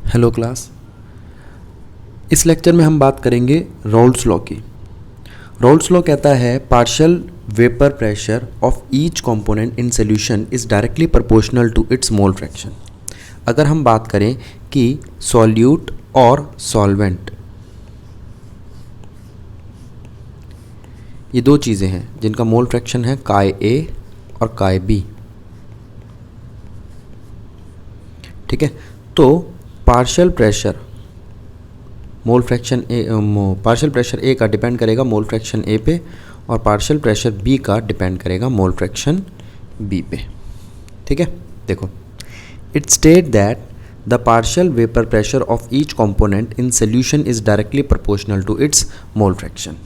Hello class. इस lecture में हम बात करेंगे राउल्ट्स लॉ की। राउल्ट्स लॉ कहता है partial vapour pressure of each component in solution is directly proportional to its mole fraction. अगर हम बात करें कि सॉल्यूट और सॉल्वेंट ये दो चीज़ें हैं जिनका मोल फ्रैक्शन है काई ए और काई बी, ठीक है। तो partial pressure mole fraction A, partial pressure A का डिपेंड करेगा मोल फ्रैक्शन ए पे और पार्शियल प्रेशर बी का डिपेंड करेगा मोल फ्रैक्शन बी पे, ठीक है। देखो, it state that the partial vapour pressure of each component in solution is directly proportional to its mole fraction.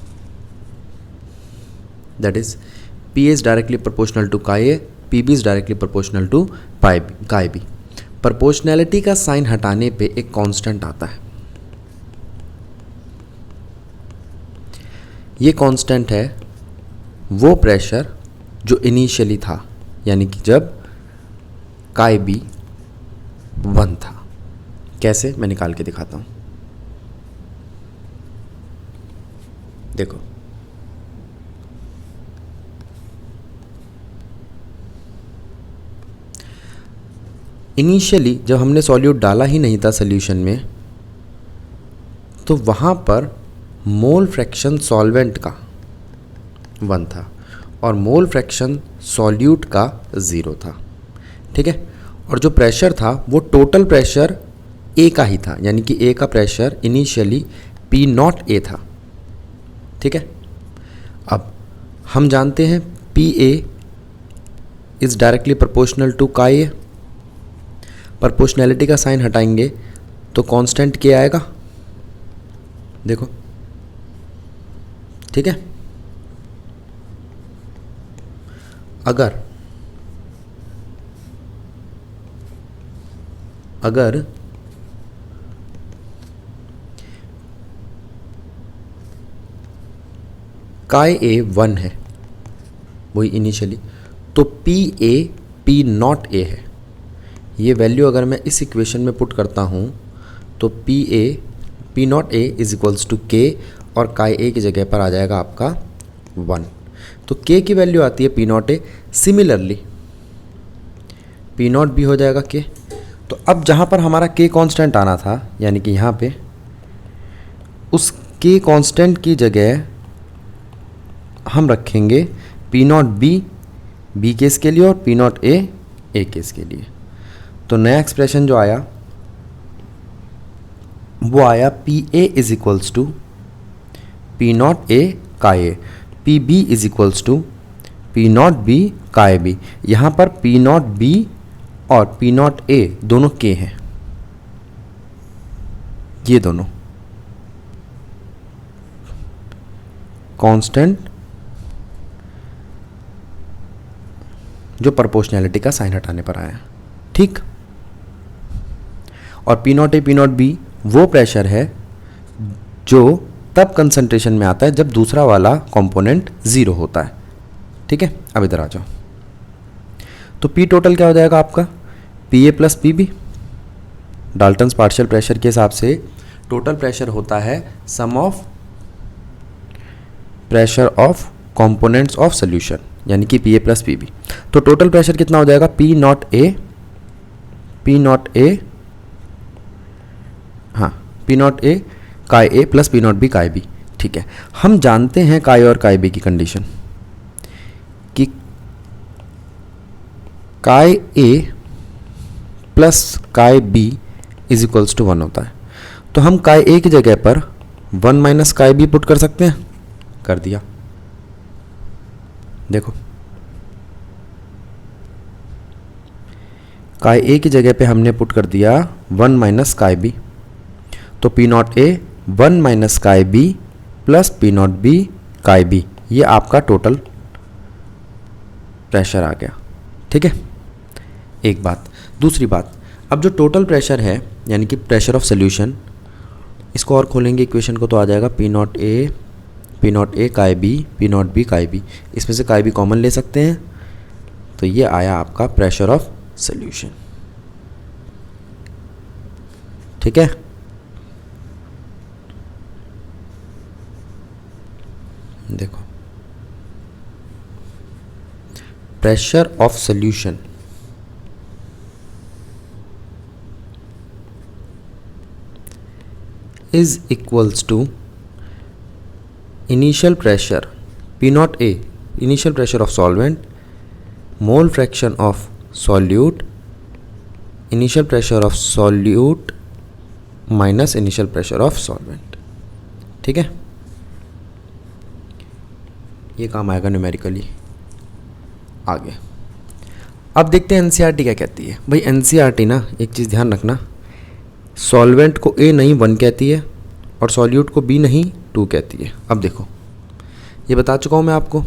That is P is directly proportional to chi A, PB is directly proportional to chi B। Proportionality का sign हटाने पे एक constant आता है। ये constant है वो pressure जो इनिशियली था, यानी कि जब काई बी 1 था। कैसे, मैं निकाल के दिखाता हूँ। देखो, इनिशियली जब हमने सॉल्यूट डाला ही नहीं था सॉल्यूशन में, तो वहाँ पर मोल फ्रैक्शन सॉल्वेंट का 1 था और मोल फ्रैक्शन सॉल्यूट का 0 था, ठीक है। और जो प्रेशर था वो टोटल प्रेशर ए का ही था, यानी कि ए का प्रेशर इनिशियली P0A था, ठीक है। अब हम जानते हैं PA is directly proportional to chi A. Proportionality का साइन हटाएंगे तो कांस्टेंट क्या आएगा, देखो, ठीक है। अगर काई ए 1 है वही इनिशियली, तो PA P0A है। ये वैल्यू अगर मैं इस इक्वेशन में पुट करता हूँ तो P0A is equals to K और काई ए की जगह पर आ जाएगा आपका 1। तो K की वैल्यू आती है P0A। सिमिलरली P0 भी हो जाएगा K। तो अब जहाँ पर हमारा K कांस्टेंट आना था, यानी कि यहाँ पे उस K कांस्टेंट की जगह हम रखेंगे P0B B केस के लिए और P0A A केस के लिए। तो नया एक्सप्रेशन जो आया वो आया PA is equals to P0A chi A, PB is equals to P0B chi B। यहाँ पर P0B और P0A दोनों K हैं, ये दोनों कांस्टेंट जो प्रोपोर्शनैलिटी का साइन हटाने पर आया, ठीक। और P0A P0B वो प्रेशर है जो तब कंसंट्रेशन में आता है जब दूसरा वाला कंपोनेंट 0 होता है, ठीक है। अब इधर आ जाओ, तो P टोटल क्या हो जाएगा आपका PA plus PB। Dalton's partial pressure के हिसाब से टोटल प्रेशर होता है sum of pressure of components of solution, यानी कि PA प्लस PB। तो टोटल प्रेशर कितना हो जाएगा P0A P0A chi A plus P0B काई बी, ठीक है। हम जानते हैं काई और काई बी की कंडीशन कि chi A plus chi B is equals to 1 होता है। तो हम काई ए की जगह पर 1 माइनस काई बी पुट कर सकते हैं, कर दिया। देखो, काई ए की जगह पे हमने पुट कर दिया 1 माइनस काई बी, तो P0A 1 माइनस काई बी प्लस P0B काई बी, ये आपका टोटल प्रेशर आ गया, ठीक है। एक बात। दूसरी बात, अब जो टोटल प्रेशर है यानी कि प्रेशर ऑफ सॉल्यूशन, इसको और खोलेंगे इक्वेशन को तो आ जाएगा P0A काई बी P0B काई बी। इसमें से काई बी कॉमन ले सकते हैं, तो ये आया आपका प्रेशर ऑफ सॉल्यूशन, ठीक है। देखो, pressure of solution is equals to initial pressure P naught A, initial pressure of solvent, mole fraction of solute, initial pressure of solute minus initial pressure of solvent। ठीक है, ये काम आएगा numerically आगे। अब देखते हैं एनसीईआरटी क्या कहती है। भाई एनसीईआरटी ना, एक चीज़ ध्यान रखना, सॉल्वेंट को ए नहीं 1 कहती है और सॉल्यूट को बी नहीं 2 कहती है। अब देखो, ये बता चुका हूँ मैं आपको,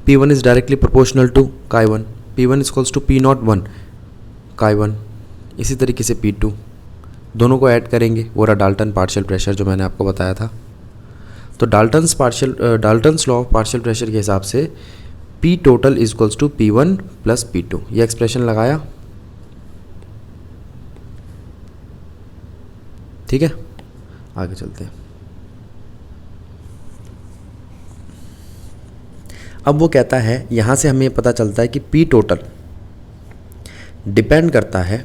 P1 is directly proportional to Chi1, P1 equals to P not 1 Chi1, इसी तरीके से P2, दोनों को ऐड करेंगे, वो रहा डाल्टन पार्शियल प्रेशर जो मैंने आपको बताया था। तो Dalton's law of partial pressure के हिसाब से P total equals to P1 plus P2, ये एक्सप्रेशन लगाया। ठीक है, आगे चलते हैं। अब वो कहता है, यहाँ से हमें पता चलता है कि P टोटल डिपेंड करता है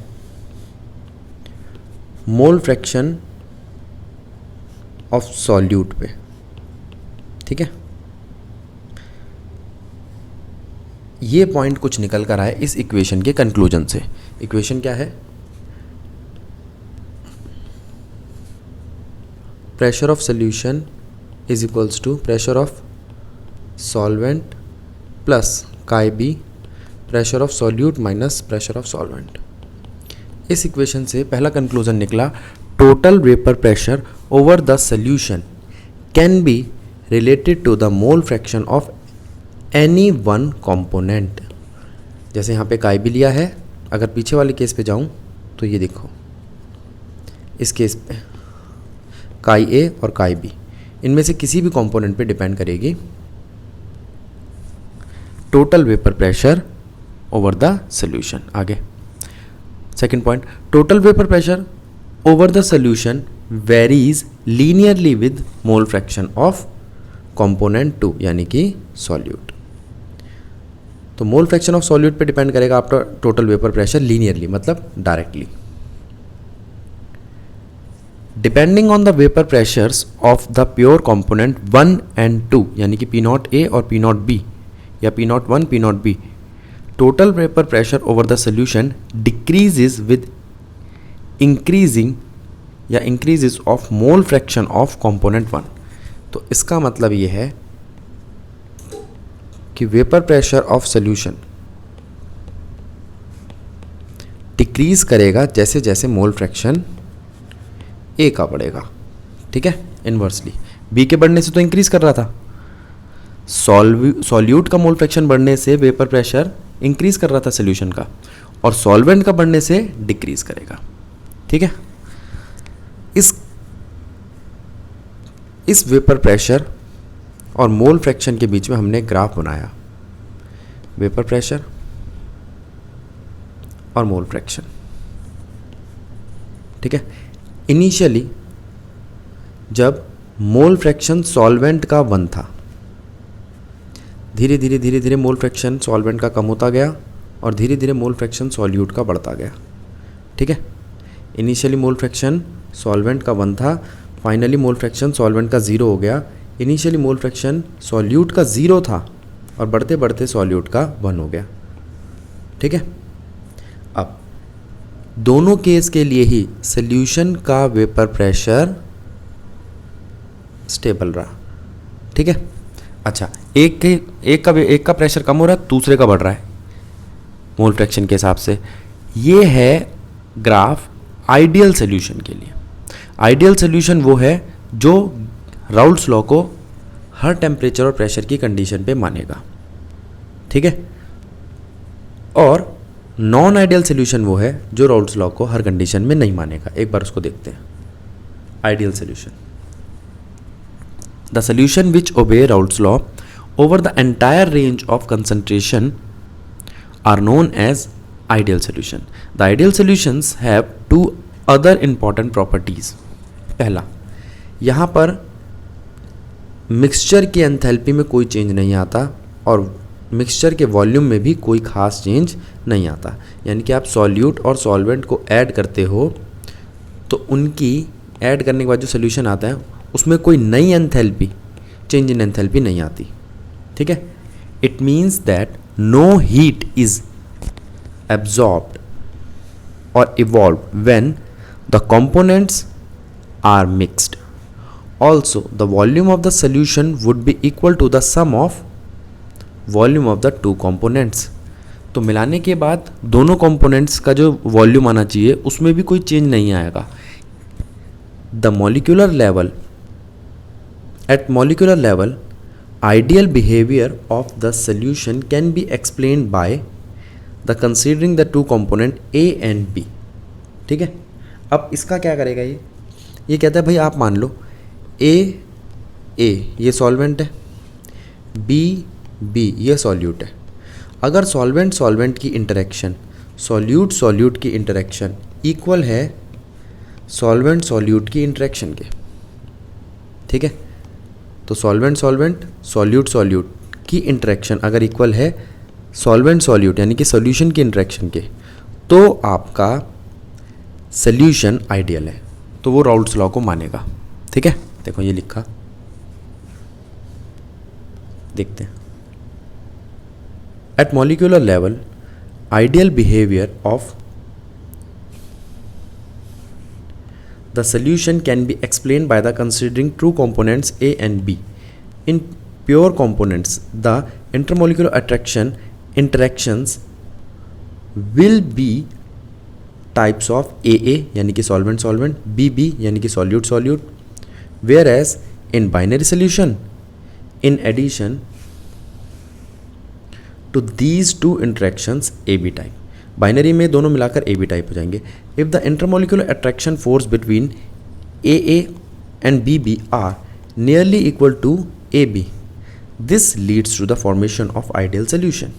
मोल फ्रैक्शन ऑफ सॉल्यूट पे। ठीक है, ये पॉइंट कुछ निकल कर आए इस इक्वेशन के कंक्लूजन से। इक्वेशन क्या है? Pressure of solution is equals to pressure of solvent plus Chi B, pressure of solute minus pressure of solvent. इस इक्वेशन से पहला कंक्लूजन निकला, total vapour pressure over the solution can be related to the mole fraction of any one component. जैसे यहाँ पे Chi B लिया है, अगर पीछे वाले केस पे जाऊँ तो ये देखो, इस केस पे Chi A और Chi B, इनमें से किसी भी कंपोनेंट पे डिपेंड करेगी total vapour pressure over the solution. आगे second point, total vapour pressure over the solution varies linearly with mole fraction of component 2 यानी कि सॉल्यूट। तो मोल फ्रैक्शन ऑफ सॉल्यूट पे डिपेंड करेगा आपका टोटल वेपर प्रेशर लीनियरली, मतलब directly. Depending on the vapour pressures of the pure component 1 and 2 यानी कि P naught A और P नॉट B या P not 1 P naught B, total vapour pressure over the solution decreases with increasing या increases of mole fraction of component 1। तो इसका मतलब ये है कि vapour pressure of solution decrease करेगा जैसे जैसे मोल फ्रैक्शन A का बढ़ेगा। ठीक है, इनवर्सली B के बढ़ने से तो इंक्रीज कर रहा था, सॉल्यूट का मोल फ्रैक्शन बढ़ने से वेपर प्रेशर इंक्रीज कर रहा था सॉल्यूशन का, और सॉल्वेंट का बढ़ने से डिक्रीज करेगा। ठीक है, इस वेपर प्रेशर और मोल फ्रैक्शन के बीच में हमने ग्राफ बनाया, वेपर प्रेशर और मोल फ्रैक्शन। ठीक है, इनिशियली जब मोल फ्रैक्शन सॉल्वेंट का 1 था, धीरे धीरे मोल फ्रैक्शन सॉल्वेंट का कम होता गया और धीरे धीरे मोल फ्रैक्शन सॉल्यूट का बढ़ता गया। ठीक है, इनिशियली मोल फ्रैक्शन सॉल्वेंट का 1 था, फाइनली मोल फ्रैक्शन सॉल्वेंट का 0 हो गया। इनिशियली मोल फ्रैक्शन सॉल्यूट का 0 था और बढ़ते बढ़ते सॉल्यूट का 1 हो गया। ठीक है, अब दोनों केस के लिए ही सॉल्यूशन का वेपर प्रेशर स्टेबल रहा। ठीक है, अच्छा, एक का प्रेशर कम हो रहा है, दूसरे का बढ़ रहा है मोल फ्रैक्शन के हिसाब से। ये है ग्राफ आइडियल सॉल्यूशन के लिए। आइडियल सॉल्यूशन वो है जो राउल्ट्स लॉ को हर टेम्परेचर और प्रेशर की कंडीशन पे मानेगा। ठीक है, और नॉन आइडियल सॉल्यूशन वो है जो राउल्ट्स लॉ को हर कंडीशन में नहीं मानेगा। एक बार उसको देखते हैं। Ideal solution, the solution which obey Raoult's law over the entire range of concentration are known as ideal solution. The ideal solutions have two other important properties. पहला, यहाँ पर मिक्सचर की एंथैल्पी में कोई चेंज नहीं आता और मिक्सचर के वॉल्यूम में भी कोई खास चेंज नहीं आता. यानी कि आप सॉल्यूट और सॉल्वेंट को ऐड करते हो तो उनकी ऐड करने के बाद जो सोल्यूशन आता है उसमें कोई नई एंथैल्पी, चेंज इन एंथैल्पी नहीं आती. ठीक है. It means that no heat is absorbed or evolved when the components are mixed. Also, the volume of the solution would be equal to the sum of volume of the two components. तो मिलाने के बाद दोनों components का जो volume आना चाहिए उसमें भी कोई चेंज नहीं आएगा. The molecular level, at molecular level, ideal behavior of the solution can be explained by the considering the two component A and B. ठीक है. अब इसका क्या करेगा ये कहता है भाई आप मान लो A ये सॉल्वेंट है, B ये सॉल्यूट है. अगर सॉल्वेंट की इंटरेक्शन सॉल्यूट की इंटरेक्शन इक्वल है सॉल्यूट की इंटरेक्शन के. ठीक है. तो सॉल्यूट की इंटरेक्शन अगर इक्वल है सॉल्यूट यानी कि सॉल्यूशन की इंटरेक्शन के, तो आपका सॉल्यूशन आइडियल है. तो वो राउल्ट्स लॉ को मानेगा. ठीक है. देखो ये लिखा, देखते हैं. At molecular level ideal behaviour of the solution can be explain by the considering true components A and B. In pure components the intermolecular interactions will be types of AA यानी कि solvent BB यानी कि solute whereas in binary solution in addition to these two interactions AB type, binary में दोनों मिलाकर AB type हो जाएंगे. if the intermolecular attraction force between AA and BB are nearly equal to AB, this leads to the formation of ideal solution.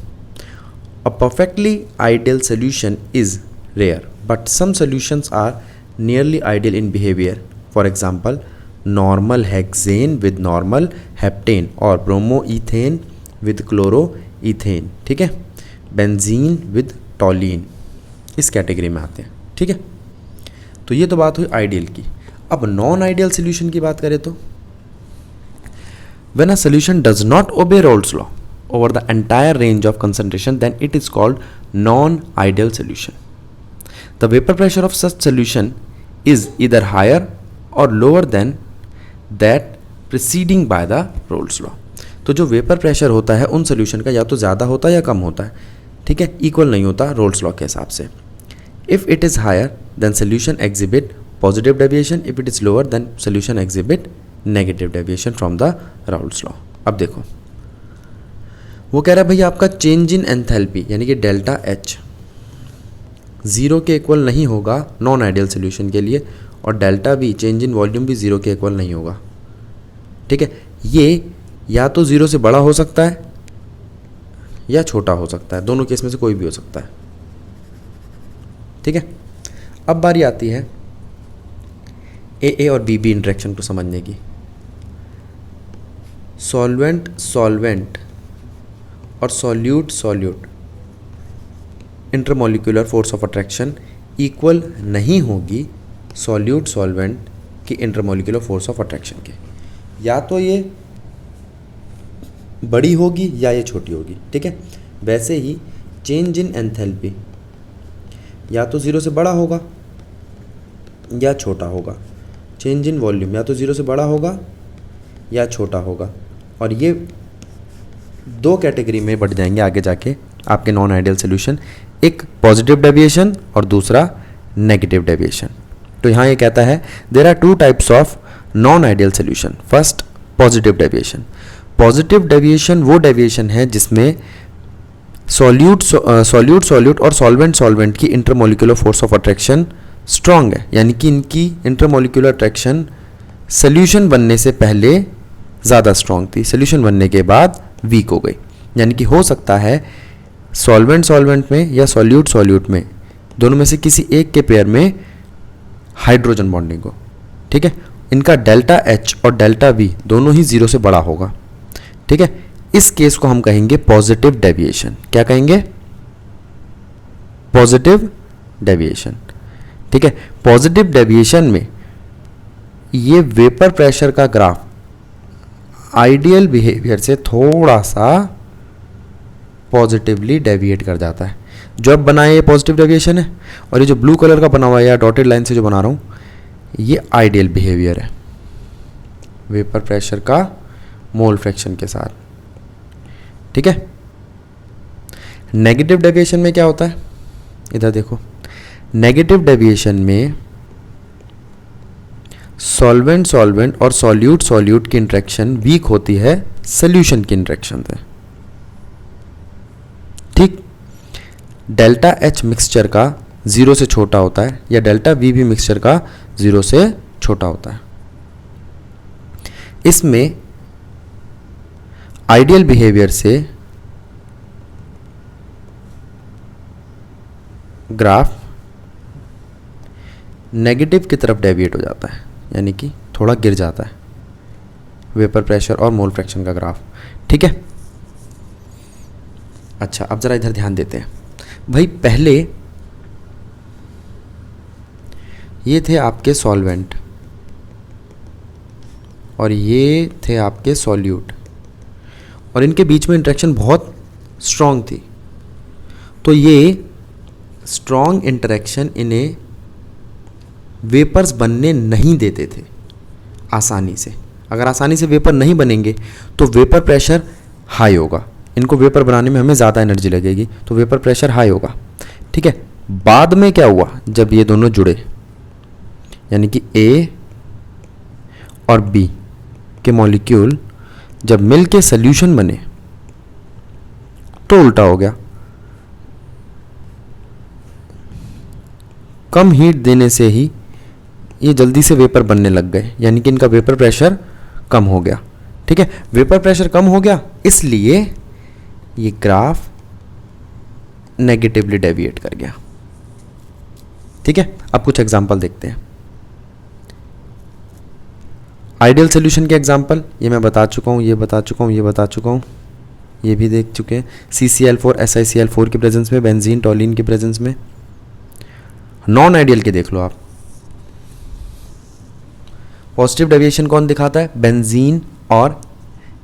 A perfectly ideal solution is rare, but some solutions are nearly ideal in behavior. For example, normal hexane with normal heptane or bromoethane with chloroethane. ठीक है. Benzene with टॉलीन इस category में आते हैं. ठीक है. तो ये तो बात हुई आइडियल की. अब नॉन आइडियल सोल्यूशन की बात करें तो when a solution does not obey Raoult's law over the entire range of concentration, then it is called non-ideal solution. The vapor pressure of such solution is either higher or lower than that preceding by the Raoult's law. तो जो vapour pressure होता है उन solution का या तो ज़्यादा होता है या कम होता है. ठीक है. इक्वल नहीं होता Raoult's law के हिसाब से. If it is higher, then solution exhibit positive deviation. If it is lower, then solution exhibit negative deviation from the Raoult's law. अब देखो वो कह रहा है भैया आपका चेंज इन एंथैल्पी यानी कि डेल्टा H 0 के इक्वल नहीं होगा नॉन आइडियल सोल्यूशन के लिए और delta B change in volume भी 0 के इक्वल नहीं होगा. ठीक है. ये या तो 0 से बड़ा हो सकता है या छोटा हो सकता है, दोनों केस में से कोई भी हो सकता है. ठीक है. अब बारी आती है AA और BB इंटरेक्शन को समझने की. सॉल्वेंट और solute intermolecular force of attraction equal नहीं होगी सॉल्वेंट की इंटरमॉलिक्यूलर फोर्स ऑफ अट्रैक्शन के. या तो ये बड़ी होगी या ये छोटी होगी. ठीक है. वैसे ही चेंज इन एंथैल्पी या तो 0 से बड़ा होगा या छोटा होगा. चेंज इन वॉल्यूम या तो 0 से बड़ा होगा या छोटा होगा. और ये दो कैटेगरी में बढ़ जाएंगे आगे जाके आपके नॉन आइडियल सोल्यूशन. एक पॉजिटिव डेविएशन और दूसरा नेगेटिव डेविएशन. तो यहाँ ये कहता है there are two types of non ideal solution. First positive deviation. Positive deviation वो डेविएशन है जिसमें सॉल्यूट और सॉल्वेंट की intermolecular force of attraction strong है. यानी कि इनकी इंटरमॉलिक्यूलर अट्रैक्शन सोल्यूशन बनने से पहले ज़्यादा स्ट्रॉन्ग थी, सोल्यूशन बनने के बाद वीक हो गई. यानी कि हो सकता है सॉल्वेंट सॉल्वेंट में या सॉल्यूट सॉल्यूट में, दोनों में से किसी एक के पेयर में हाइड्रोजन बॉन्डिंग हो, ठीक है, इनका डेल्टा एच और डेल्टा वी दोनों ही 0 से बड़ा होगा, ठीक है। इस केस को हम कहेंगे पॉजिटिव डेविएशन। क्या कहेंगे? पॉजिटिव डेविएशन, ठीक है। पॉजिटिव डेविएशन में ये वेपर प्रेशर का ग्राफ आइडियल बिहेवियर से थोड़ा सा पॉजिटिवली डेविएट कर जाता है। जो अब बना है ये पॉजिटिव डेविएशन है, और ये जो ब्लू कलर का बना हुआ है या डॉटेड लाइन से जो बना रहा हूँ ये आइडियल बिहेवियर है वेपर प्रेशर का मोल फ्रैक्शन के साथ, ठीक है। नेगेटिव डेविएशन में क्या होता है? इधर देखो, नेगेटिव डेविएशन में सॉल्वेंट सॉल्वेंट और सॉल्यूट सॉल्यूट की इंटरेक्शन वीक होती है सॉल्यूशन की इंटरेक्शन से, ठीक। डेल्टा एच मिक्सचर का 0 से छोटा होता है या डेल्टा वी भी मिक्सचर का 0 से छोटा होता है। इसमें आइडियल बिहेवियर से ग्राफ नेगेटिव की तरफ डेविएट हो जाता है, यानी कि थोड़ा गिर जाता है वेपर प्रेशर और मोल फ्रैक्शन का ग्राफ, ठीक है। अच्छा, अब जरा इधर ध्यान देते हैं भाई। पहले ये थे आपके सॉल्वेंट और ये थे आपके सॉल्यूट, और इनके बीच में इंटरेक्शन बहुत स्ट्रॉन्ग थी। तो ये स्ट्रॉन्ग इंटरेक्शन इन्हें वेपर्स बनने नहीं देते थे आसानी से। अगर आसानी से वेपर नहीं बनेंगे तो वेपर प्रेशर हाई होगा, इनको वेपर बनाने में हमें ज़्यादा एनर्जी लगेगी, तो वेपर प्रेशर हाई होगा, ठीक है। बाद में क्या हुआ, जब ये दोनों जुड़े, यानी कि ए और बी के मॉलिक्यूल जब मिल के सोल्यूशन बने तो उल्टा हो गया। कम हीट देने से ही ये जल्दी से वेपर बनने लग गए, यानी कि इनका वेपर प्रेशर कम हो गया, ठीक है। वेपर प्रेशर कम हो गया इसलिए ये ग्राफ नेगेटिवली डेविएट कर गया, ठीक है। अब कुछ एग्जांपल देखते हैं। आइडियल सॉल्यूशन के एग्जांपल ये मैं बता चुका हूँ, ये बता चुका हूँ, ये बता चुका हूँ, ये भी देख चुके हैं। CCl4 SiCl4 की प्रेजेंस में, बेंजीन टॉलिन की प्रेजेंस में। नॉन आइडियल के देख लो आप। पॉजिटिव डेविएशन कौन दिखाता है? बेंजीन और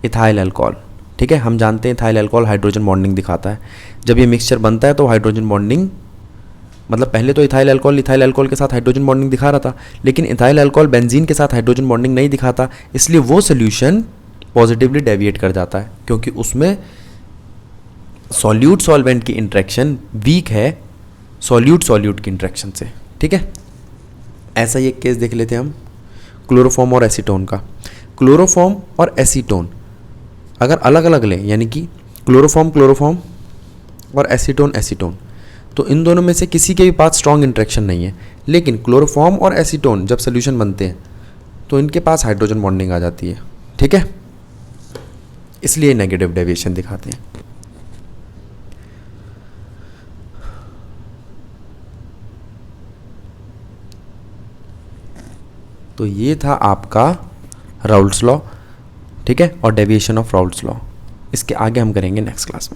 इथाइल अल्कोहल, ठीक है। हम जानते हैं इथाइल अल्कोहल हाइड्रोजन बॉन्डिंग दिखाता है। जब ये मिक्सचर बनता है तो हाइड्रोजन बॉन्डिंग, मतलब पहले तो इथाइल अल्कोहल के साथ हाइड्रोजन बॉन्डिंग दिखा रहा था, लेकिन इथाइल अल्कोहल बेंजीन के साथ हाइड्रोजन बॉन्डिंग नहीं दिखाता, इसलिए वो सोल्यूशन पॉजिटिवली डेविएट कर जाता है, क्योंकि उसमें सॉल्यूट सॉल्वेंट की इंटरेक्शन वीक है सॉल्यूट सॉल्यूट की इंटरेक्शन से, ठीक है। ऐसा ही एक केस देख लेते हैं हम क्लोरोफॉर्म और एसीटोन का। क्लोरोफॉर्म और एसीटोन अगर अलग अलग लें, यानी कि क्लोरोफॉर्म और एसीटोन, तो इन दोनों में से किसी के भी पास स्ट्रॉन्ग इंटरेक्शन नहीं है। लेकिन क्लोरोफॉर्म और एसीटोन जब सोल्यूशन बनते हैं तो इनके पास हाइड्रोजन बॉन्डिंग आ जाती है, ठीक है, इसलिए नेगेटिव डेविएशन दिखाते हैं। तो ये था आपका राउल्ट्स लॉ, ठीक है, और डेविएशन ऑफ राउल्ट्स लॉ। इसके आगे हम करेंगे नेक्स्ट क्लास में।